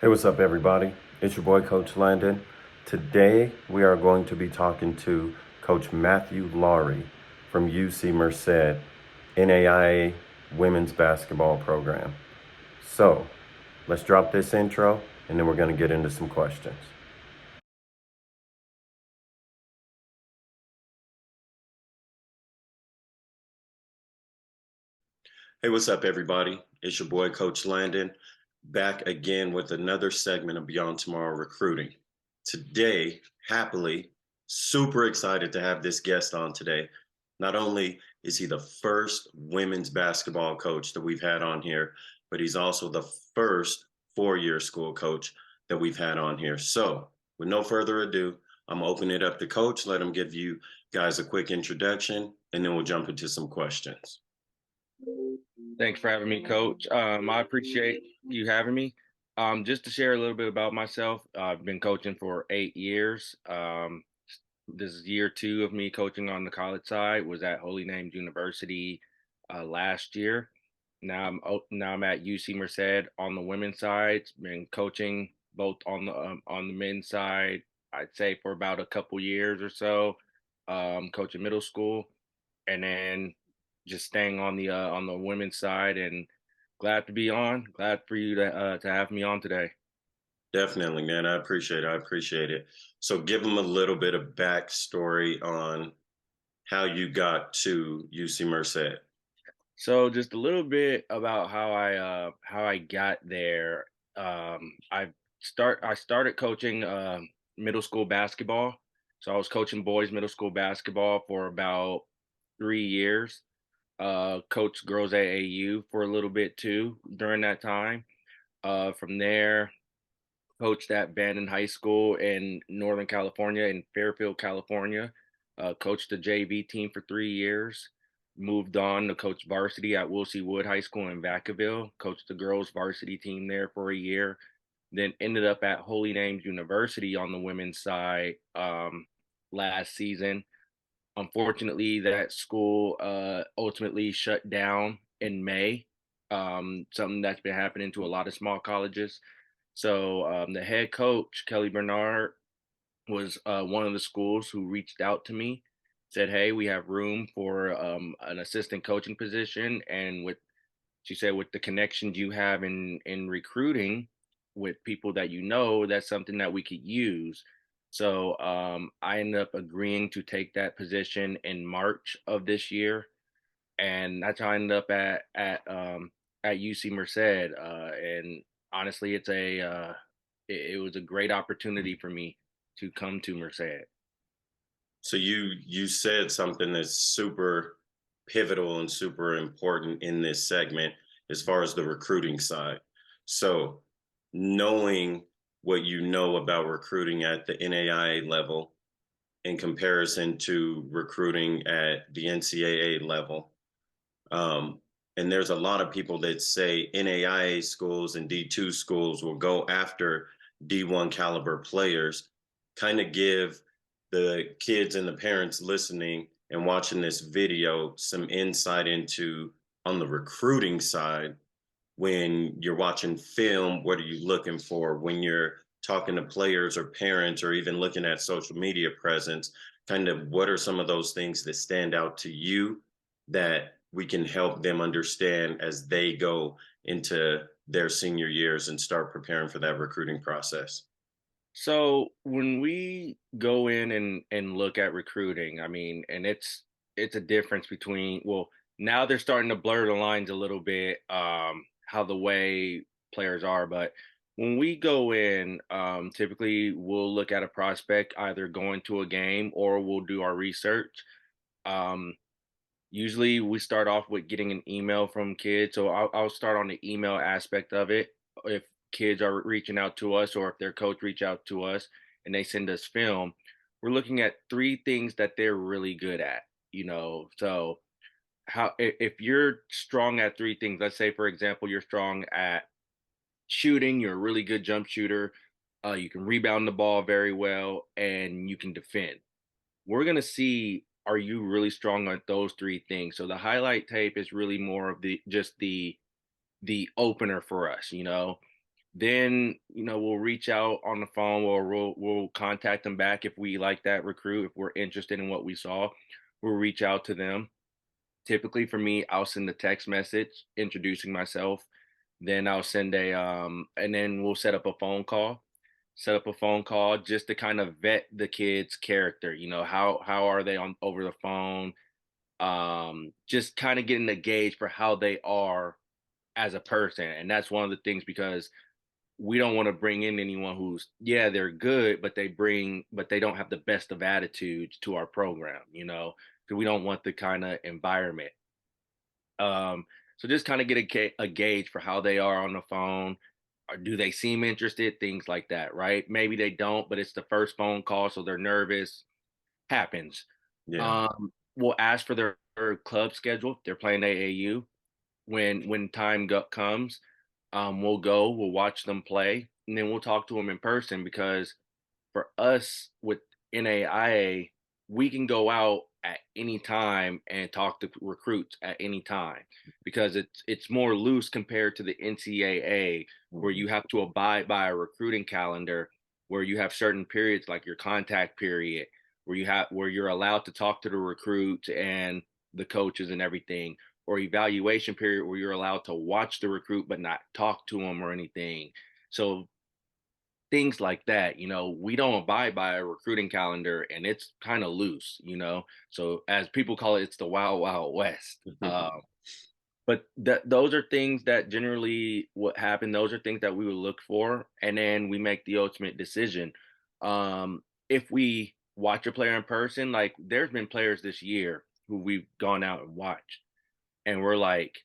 Hey, what's up, everybody? It's your boy, Coach Landon. Today, we are going to be talking to Coach Matthew Lowry from UC Merced, NAIA Women's Basketball Program. So, let's drop this intro, and then we're going to get into some questions. Hey, what's up, everybody? It's your boy, Coach Landon, back again with another segment of Beyond Tomorrow Recruiting. Today, happily, super excited to have this guest on today. Not only is he the first women's basketball coach that we've had on here, but he's also the first four-year school coach that we've had on here. So, with no further ado, I'm opening it up to Coach. Let him give you guys a quick introduction, and then we'll jump into some questions. Thanks for having me, Coach. I appreciate you having me. Just to share a little bit about myself, I've been coaching for 8 years. This is year two of me coaching on the college side. Was at Holy Names University last year. Now I'm at UC Merced on the women's side. Been coaching both on the men's side. I'd say for about a couple years or so. Coaching middle school, and then just staying on the women's side, and glad to be on. Glad for you to have me on today. Definitely, man. I appreciate it. I appreciate it. So give them a little bit of backstory on how you got to UC Merced. So just a little bit about how I got there. I started coaching middle school basketball. So I was coaching boys middle school basketball for about 3 years. Coached girls AAU for a little bit too during that time. From there, coached at Bandon High School in Northern California, in Fairfield, California. Coached the JV team for 3 years. Moved on to coach varsity at Wilsey Wood High School in Vacaville. Coached the girls varsity team there for a year. Then ended up at Holy Names University on the women's side last season. Unfortunately, that school ultimately shut down in May. Something that's been happening to a lot of small colleges. So the head coach, Kelly Bernard, was one of the schools who reached out to me, said, "Hey, we have room for an assistant coaching position, and with she said with the connections you have in recruiting with people that you know, that's something that we could use." So I ended up agreeing to take that position in March of this year, and that's how I ended up at UC Merced. And honestly, it was a great opportunity for me to come to Merced. So you said something that's super pivotal and super important in this segment as far as the recruiting side. So knowing what you know about recruiting at the NAIA level in comparison to recruiting at the NCAA level. And there's a lot of people that say NAIA schools and D2 schools will go after D1 caliber players, kind of give the kids and the parents listening and watching this video some insight into on the recruiting side. When you're watching film, what are you looking for? When you're talking to players or parents or even looking at social media presence, kind of what are some of those things that stand out to you that we can help them understand as they go into their senior years and start preparing for that recruiting process? So when we go in and look at recruiting, I mean, and it's a difference between, well, now they're starting to blur the lines a little bit, how the way players are. But when we go in, typically we'll look at a prospect either going to a game or we'll do our research. Um, Usually we start off with getting an email from kids. So I'll start on the email aspect of it. If kids are reaching out to us or if their coach reach out to us and they send us film, we're looking at three things that they're really good at, So if you're strong at three things, let's say for example, you're strong at shooting, you're a really good jump shooter, you can rebound the ball very well, and you can defend. We're gonna see, are you really strong at those three things? So the highlight tape is really more of the opener for us. Then, we'll reach out on the phone or we'll contact them back if we like that recruit, if we're interested in what we saw. We'll reach out to them. Typically for me, I'll send a text message introducing myself. Then I'll send and then we'll set up a phone call. Set up a phone call just to kind of vet the kid's character. How are they on over the phone? Just kind of getting a gauge for how they are as a person. And that's one of the things because we don't want to bring in anyone who's, yeah, they're good, but they don't have the best of attitudes to our program, because we don't want the kind of environment. So just kind of get a gauge for how they are on the phone. Or do they seem interested? Things like that, right? Maybe they don't, but it's the first phone call, so they're nervous. Happens. Yeah. We'll ask for their club schedule. If they're playing AAU. When comes, we'll go. We'll watch them play, and then we'll talk to them in person because for us with NAIA, we can go out at any time and talk to recruits at any time because it's more loose compared to the NCAA where Mhm. you have to abide by a recruiting calendar where you have certain periods like your contact period where you're allowed to talk to the recruits and the coaches and everything or evaluation period where you're allowed to watch the recruit but not talk to them or anything. So things like that, we don't abide by a recruiting calendar and it's kind of loose. So as people call it, it's the wild, wild west. But those are things that generally what happen. Those are things that we would look for, and then we make the ultimate decision. If we watch a player in person, like there's been players this year who we've gone out and watched, and we're like,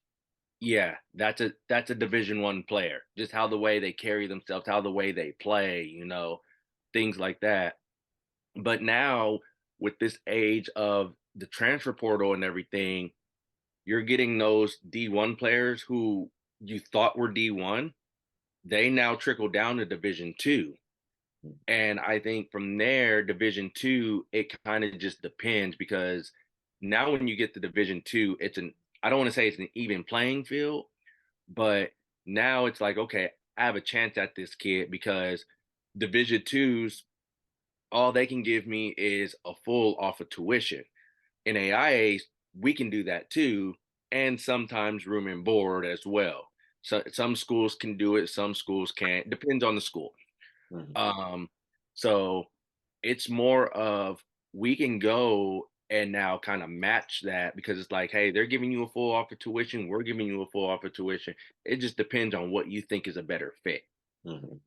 yeah, that's a Division 1 player. Just how the way they carry themselves, how the way they play, things like that. But now with this age of the transfer portal and everything, you're getting those D1 players who you thought were D1. They now trickle down to Division 2. And I think from there, Division 2, it kind of just depends because now when you get to Division 2, I don't want to say it's an even playing field, but now it's like, okay, I have a chance at this kid because Division 2s, all they can give me is a full off of tuition. In AIAs, we can do that too, and sometimes room and board as well. So some schools can do it, some schools can't. Depends on the school. Mhm. Um, so it's more of we can go and now kind of match that because it's like, hey, they're giving you a full offer tuition, we're giving you a full offer tuition. It just depends on what you think is a better fit. Mhm.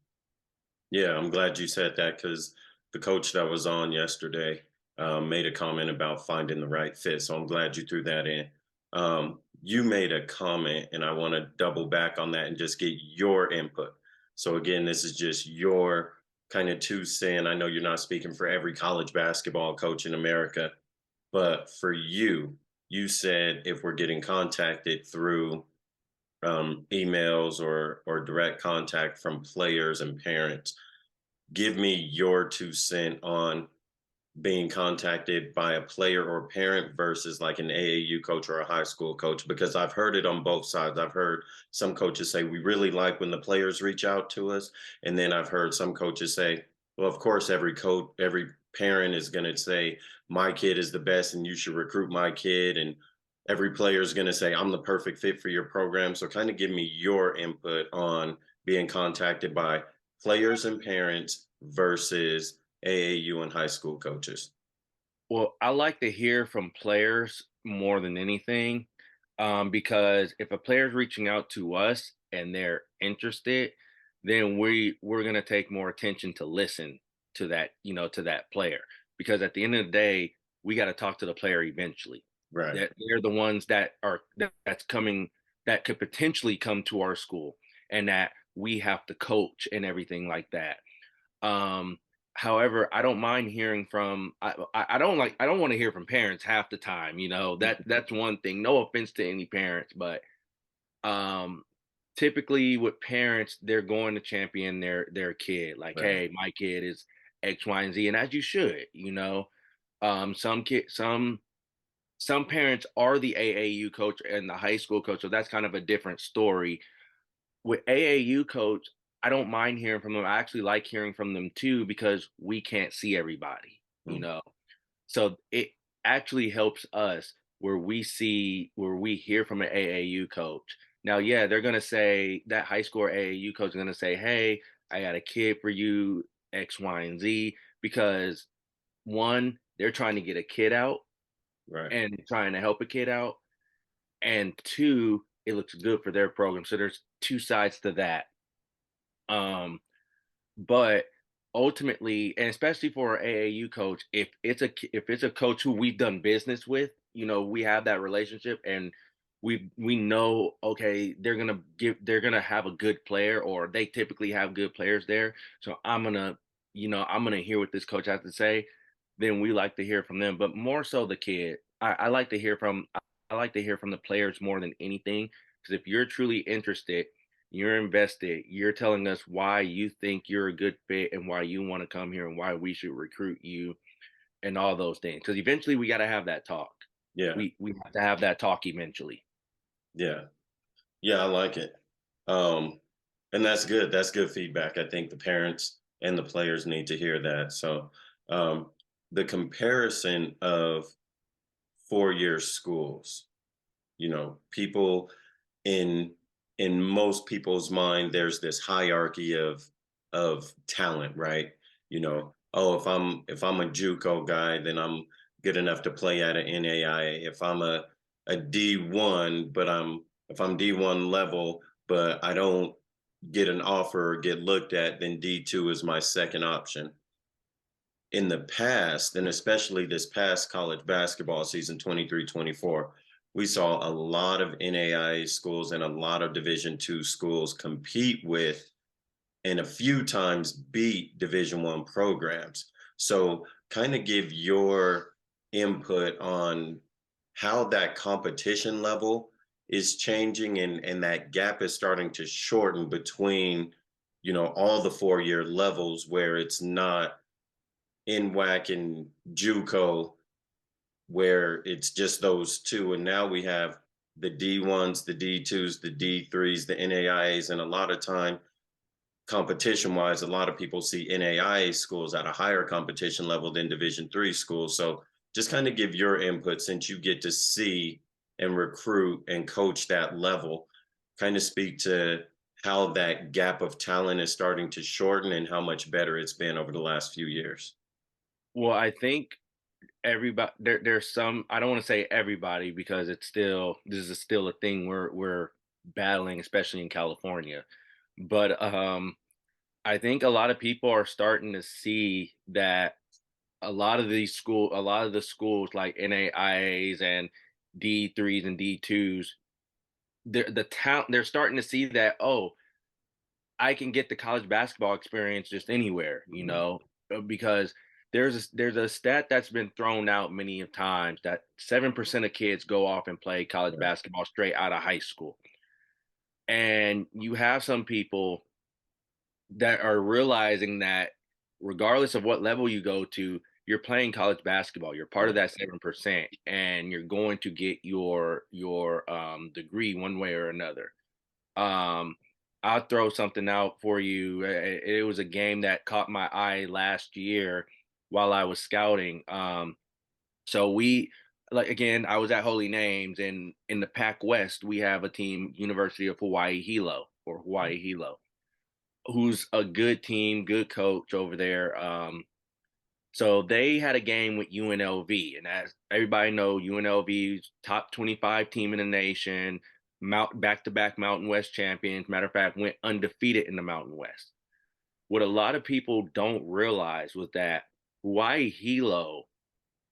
Yeah, I'm glad you said that because the coach that was on yesterday made a comment about finding the right fit. So I'm glad you threw that in. You made a comment, and I want to double back on that and just get your input. So, again, this is just your kind of 2 cents. I know you're not speaking for every college basketball coach in America, but for you, you said if we're getting contacted through emails or direct contact from players and parents, give me your 2 cents on being contacted by a player or parent versus like an AAU coach or a high school coach, because I've heard it on both sides. I've heard some coaches say we really like when the players reach out to us, and then I've heard some coaches say, well, of course every coach, every parent is going to say my kid is the best and you should recruit my kid, and every player is going to say I'm the perfect fit for your program. So kind of give me your input on being contacted by players and parents versus AAU and high school coaches. Well, I like to hear from players more than anything, because if a player's reaching out to us and they're interested, then we're gonna take more attention to listen to that player. Because at the end of the day, we got to talk to the player eventually. Right. That they're the ones that's coming that could potentially come to our school, and that we have to coach and everything like that. Um, However, I don't mind hearing from I don't want to hear from parents half the time, that's one thing. No offense to any parents, but um typically with parents, they're going to champion their kid. Like, Right. hey, my kid is X, Y, and Z, and as you should. Some parents are the AAU coach and the high school coach, so that's kind of a different story. With AAU coach, I don't mind hearing from them. I actually like hearing from them too because we can't see everybody, you Mm, know. So it actually helps us where we hear from an AAU coach. Now, yeah, they're gonna say that high school AAU coach is gonna say, "Hey, I got a kid for you, X, Y, and Z," because one, they're trying to get a kid out right. and trying to help a kid out, and two, it looks good for their program. So there's two sides to that. Um, But ultimately, and especially for our AAU coach, if it's a coach who we've done business with, we have that relationship and we know, okay, they're gonna have a good player, or they typically have good players there. So I'm gonna hear what this coach has to say. Then we like to hear from them, but more so the kid. I like to hear from the players more than anything. Because if you're truly interested, you're invested. You're telling us why you think you're a good fit and why you want to come here and why we should recruit you and all those things. Because eventually we got to have that talk. Yeah. We have to have that talk eventually. Yeah. Yeah, I like it. Um, and that's good. That's good feedback. I think the parents and the players need to hear that. So, um, the comparison of 4-year schools, people in in most people's mind, there's this hierarchy of talent, right? Oh, if I'm a JUCO guy, then I'm good enough to play at an NAIA. If I'm a D1, but if I'm D1 level, but I don't get an offer or get looked at, then D2 is my second option. In the past, and especially this past college basketball season 23-24, we saw a lot of NAIA schools and a lot of Division II schools compete with and a few times beat Division I programs. So kind of give your input on how that competition level is changing, and that gap is starting to shorten between, all the 4-year levels where it's not NWAC and JUCO where it's just those two. And now we have the D1s, the D2s, the D3s, the NAIAs, and a lot of time competition wise, a lot of people see NAIA schools at a higher competition level than Division III schools. So just kind of give your input since you get to see and recruit and coach that level, kind of speak to how that gap of talent is starting to shorten and how much better it's been over the last few years. Well, I think everybody there's some, I don't want to say everybody because this is still a thing we're battling, especially in California. But I think a lot of people are starting to see that a lot of the schools like NAIAs and D3s and D2s, they're starting to see that, oh, I can get the college basketball experience just anywhere, Mhm. because there's a stat that's been thrown out many of times that 7% of kids go off and play college Yeah. basketball straight out of high school. And you have some people that are realizing that regardless of what level you go to, you're playing college basketball. You're part of Right. that 7%, and you're going to get your degree one way or another. Um, I'll throw something out for you. It was a game that caught my eye last year while I was scouting. So we like again, I was at Holy Names, and in the Pac West, we have a team, University of Hawaii Hilo or Hawaii Hilo, who's a good team, good coach over there. So they had a game with UNLV, and as everybody know, UNLV's top 25 team in the nation, back-to-back Mountain West champions. Matter of fact, went undefeated in the Mountain West. What a lot of people don't realize was that Hawaii Hilo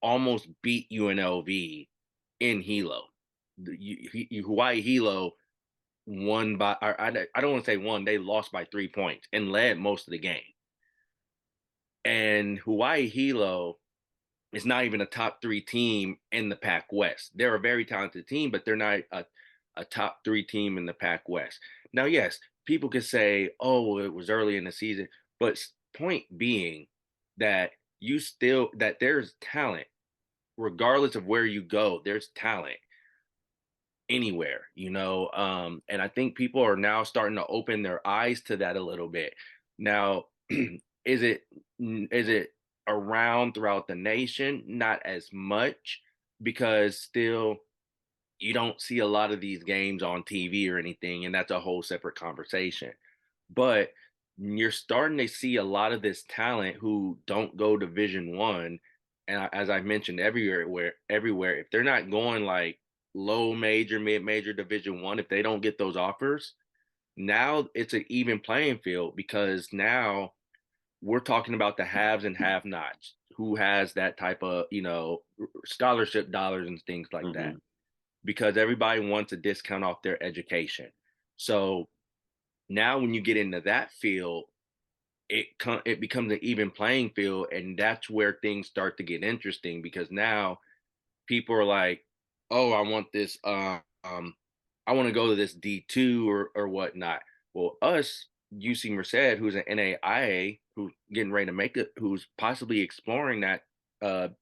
almost beat UNLV in Hilo. Hawaii Hilo won by, I don't want to say won, they lost by 3 points and led most of the game. And Hawaii Hilo is not even a top three team in the Pac West. They're a very talented team, but they're not a top three team in the Pac West. Now, yes, people could say, oh, it was early in the season, but point being that that there's talent, regardless of where you go, there's talent. anywhere, and I think people are now starting to open their eyes to that a little bit. Now, is it around throughout the nation? Not as much, because still you don't see a lot of these games on TV or anything, and that's a whole separate conversation. But you're starting to see a lot of this talent who don't go Division 1, and as I mentioned, everywhere, if they're not going like low major, mid major Division 1, if they don't get those offers, now it's an even playing field, because now we're talking about the haves and have nots, who has that type of scholarship dollars and things like that, Hmm. because everybody wants a discount off their education. So now when you get into that field, it becomes an even playing field, and that's where things start to get interesting, because now people are like, "Oh, I want this. I want to go to this D2 or whatnot." Well, us UC Merced, who's an NAIA, who's getting ready to make it, who's possibly exploring that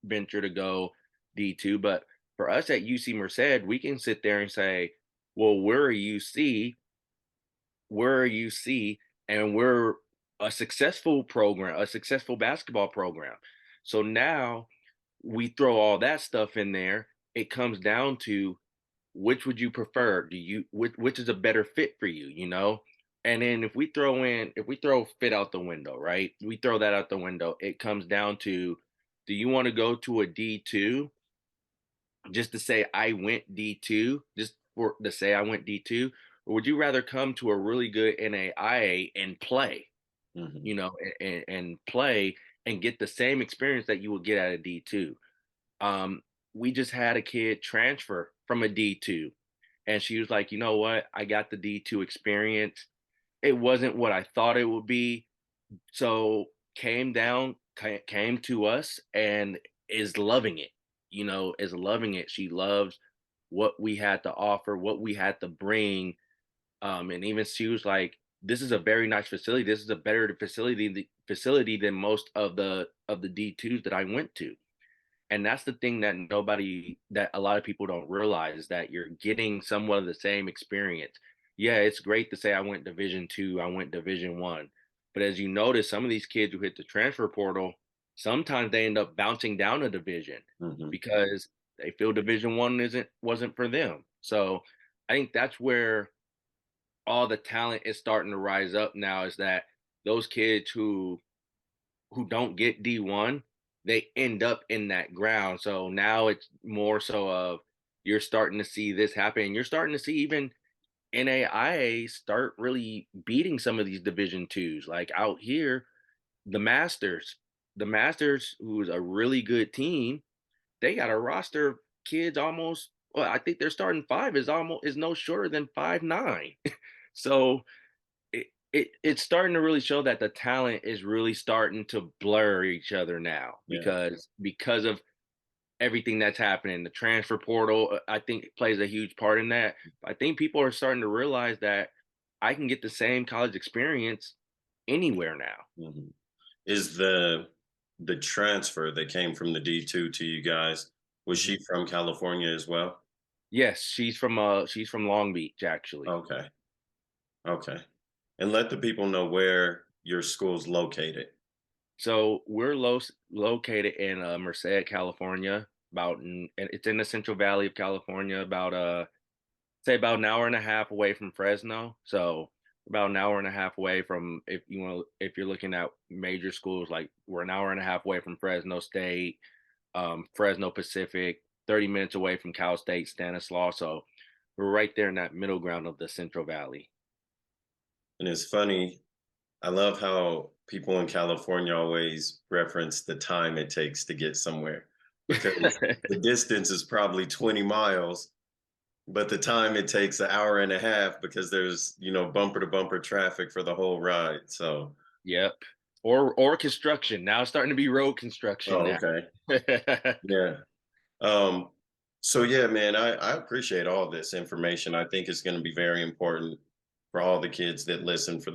venture to go D2. But for us at UC Merced, we can sit there and say, "Well, we're a UC, we're a UC, and we're a successful program, a successful basketball program." So now we throw all that stuff in there. It comes down to, which would you prefer? Which is a better fit for you, you know? And then if we throw fit out the window, right? We throw that out the window. It comes down to, do you want to go to a D2 just to say I went D2, just for to say I went D2, or would you rather come to a really good NAIA and play, Hmm. and play and get the same experience that you would get at a D2? Um, we just had a kid transfer from a D2, and she was like, "You know what? I got the D2 experience. It wasn't what I thought it would be." So came to us and is loving it. Is loving it. She loves what we had to offer, what we had to bring. And even she was like, "This is a very nice facility. This is a better facility than most of the D2s that I went to." And that's the thing that a lot of people don't realize, is that you're getting somewhat of the same experience. Yeah, it's great to say I went Division 2, I went Division 1. But as you notice, some of these kids who hit the transfer portal, sometimes they end up bouncing down a division, Hmm. because they feel Division 1 wasn't for them. So I think that's where all the talent is starting to rise up now, is that those kids who don't get D1, they end up in that ground. So now it's more so of, you're starting to see this happen. You're starting to see even NAIA start really beating some of these Division 2s. Like out here, the Masters, the Masters, who's a really good team, they got a roster of kids almost. Well, I think their starting five is no shorter than 5'9". So it's starting to really show that the talent is really starting to blur each other now, Yeah. because of everything that's happening. The transfer portal, I think, plays a huge part in that. I think people are starting to realize that I can get the same college experience anywhere now. Hmm. Is the transfer that came from the D2 to you guys, was Mhm. she from California as well? Yes, she's from Long Beach, actually. Okay. Okay. And let the people know where your school's located. So we're located in Merced, California, and it's in the Central Valley of California, about say about an hour and a half away from Fresno. So about an hour and a half away from, if you're looking at major schools, like we're an hour and a half away from Fresno State, Fresno Pacific, 30 minutes away from Cal State Stanislaus. So we're right there in that middle ground of the Central Valley. And it's funny, I love how people in California always reference the time it takes to get somewhere, because the distance is probably 20 miles, but the time it takes an hour and a half, because there's, bumper to bumper traffic for the whole ride. So, Yep. Or construction. Now it's starting to be road construction oh, now. okay. Yeah. Um, so yeah, man, I appreciate all this information. I think it's going to be very important for all the kids that listen, for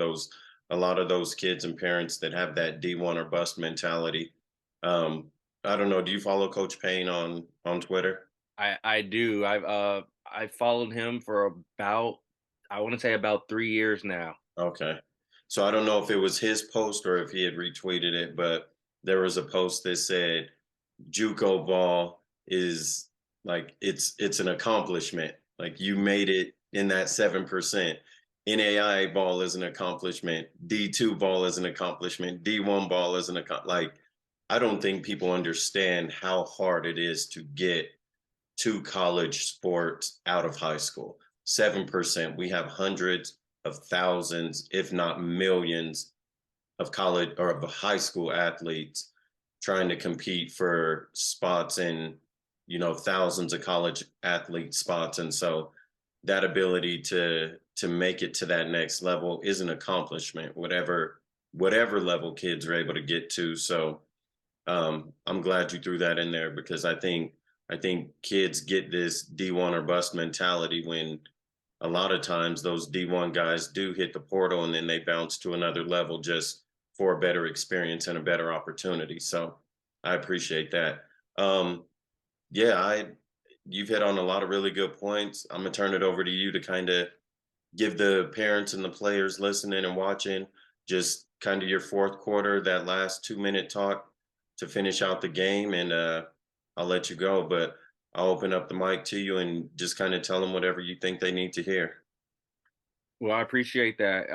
a lot of those kids and parents that have that D1 or bust mentality. Um, I don't know. Do you follow Coach Payne on Twitter? I do. I followed him for about, I want to say about 3 years now. Okay. So I don't know if it was his post or if he had retweeted it, but there was a post that said JUCO ball is like it's an accomplishment. Like you made it in that 7%. NAIA ball is an accomplishment. D2 ball is an accomplishment. D1 ball is like I don't think people understand how hard it is to get to college sports out of high school. 7%. We have hundreds of thousands, if not millions, of college or of high school athletes trying to compete for spots in, thousands of college athlete spots. And so that ability to make it to that next level is an accomplishment, whatever level kids are able to get to. So I'm glad you threw that in there because I think kids get this D1 or bust mentality when a lot of times those D1 guys do hit the portal and then they bounce to another level just for a better experience and a better opportunity. So I appreciate that. Um, yeah, you've hit on a lot of really good points. I'm gonna turn it over to you to kind of give the parents and the players listening and watching just kind of your fourth quarter, that last 2 minute talk to finish out the game, and I'll let you go. But I'll open up the mic to you and just kind of tell them whatever you think they need to hear. Well, I appreciate that.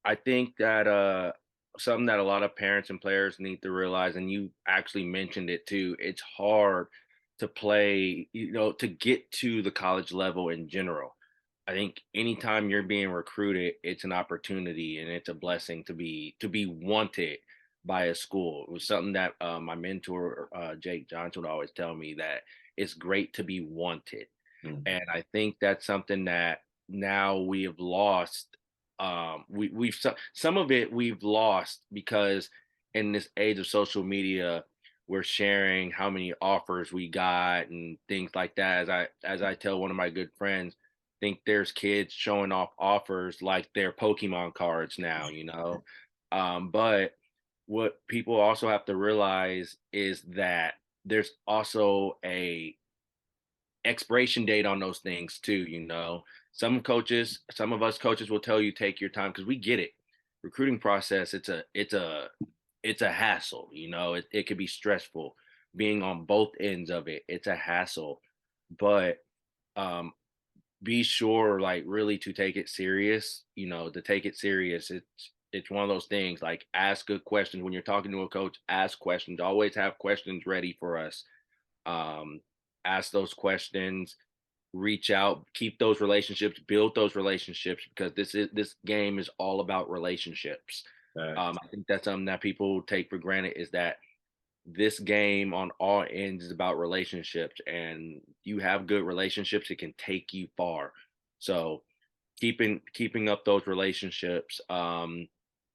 I think that something that a lot of parents and players need to realize, and you actually mentioned it too, it's hard to play, to get to the college level in general. I think anytime you're being recruited, it's an opportunity and it's a blessing to be wanted by a school. It was something that my mentor Jake Johnson would always tell me, that it's great to be wanted. Mm. And I think that's something that now we have lost. Some of it we've lost because in this age of social media, we're sharing how many offers we got and things like that. As I tell one of my good friends, think there's kids showing off offers like they're Pokemon cards now, But what people also have to realize is that there's also a expiration date on those things too. Some of us coaches will tell you take your time because we get it. Recruiting process, it's a hassle. It could be stressful being on both ends of it. It's a hassle. But um be sure, like, really to take it serious. To take it serious, it's one of those things, like, ask good questions when you're talking to a coach. Ask questions, always have questions ready for us. um, Ask those questions, reach out, keep those relationships, build those relationships, because this game is all about relationships. Facts. I think that's something that people take for granted, is that this game on all ends is about relationships, and you have good relationships, it can take you far. So keeping up those relationships.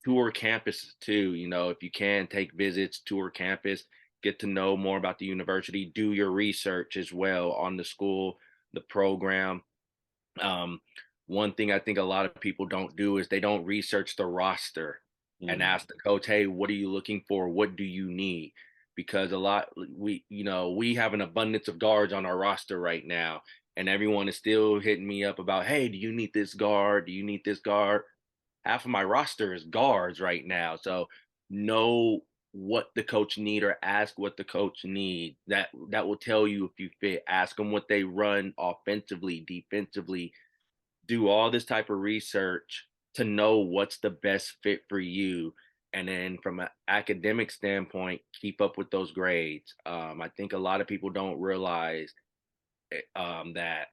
Tour campus too. If you can, take visits, tour campus, get to know more about the university, do your research as well on the school, the program. um, One thing I think a lot of people don't do is they don't research the roster and Mm. ask the coach, "Hey, what are you looking for? What do you need?" Because a lot we have an abundance of guards on our roster right now, and everyone is still hitting me up about, "Hey, do you need this guard? Do you need this guard?" Half of my roster is guards right now, so know what the coach need, or ask what the coach need. That will tell you if you fit. Ask them what they run offensively, defensively. Do all this type of research to know what's the best fit for you. And then from an academic standpoint, keep up with those grades. I think a lot of people don't realize that,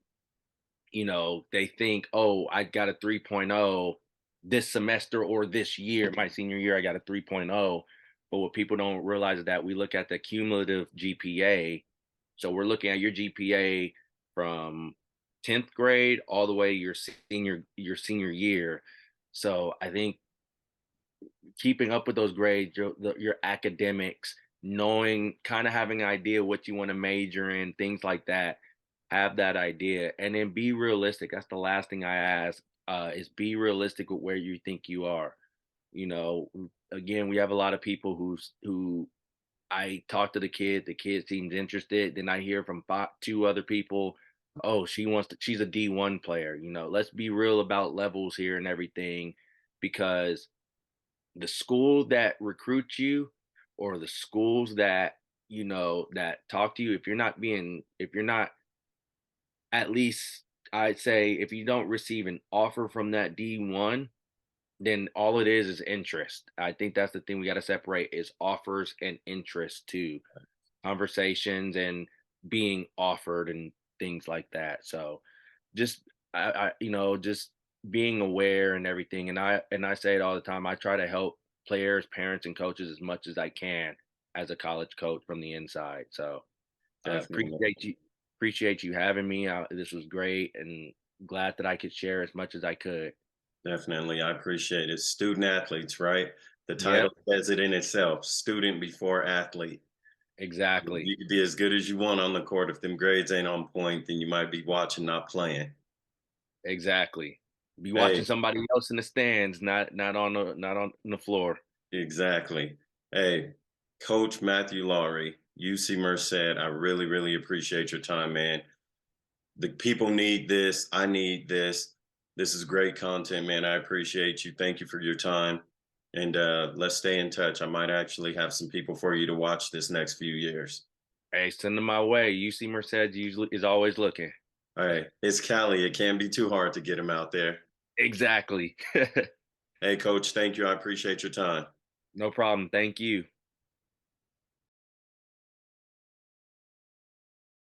they think, oh, I got a 3.0 this semester or this year, my senior year, I got a 3.0. But what people don't realize is that we look at the cumulative GPA. So we're looking at your GPA from 10th grade all the way your senior year. So I think keeping up with those grades, your academics, knowing, kind of having an idea what you want to major in, things like that. Have that idea, and then be realistic. That's the last thing I ask. Is be realistic with where you think you are. Again, we have a lot of people who I talk to the kid. The kid seems interested. Then I hear from two other people. Oh, she's a D1 player, let's be real about levels here and everything, because the school that recruits you, or the schools that, that talk to you, if you're not, at least, I'd say, if you don't receive an offer from that D1, then all it is interest. I think that's the thing we got to separate, is offers and interest, to conversations and being offered and things like that. So just just being aware and everything. And I say it all the time. I try to help players, parents, and coaches as much as I can as a college coach from the inside. So Definitely. appreciate you having me. This was great, and glad that I could share as much as I could. Definitely. I appreciate it. Student athletes, right? The title Yep, says it in itself, student before athlete. exactly. You could be as good as you want on the court. If them grades ain't on point, then you might be watching, not playing. Exactly. Be watching Hey, somebody else in the stands, not on the floor. exactly. Hey, Coach Matthew Lowry, UC Merced, I really, really appreciate your time, man. The people need this. I need this. This is great content, man. I appreciate you. Thank you for your time. And let's stay in touch. I might actually have some people for you to watch this next few years. Hey, send them my way. UC Merced usually is always looking. All right. It's Cali. It can't be too hard to get him out there. Exactly. Hey, coach, thank you. I appreciate your time. No problem. Thank you.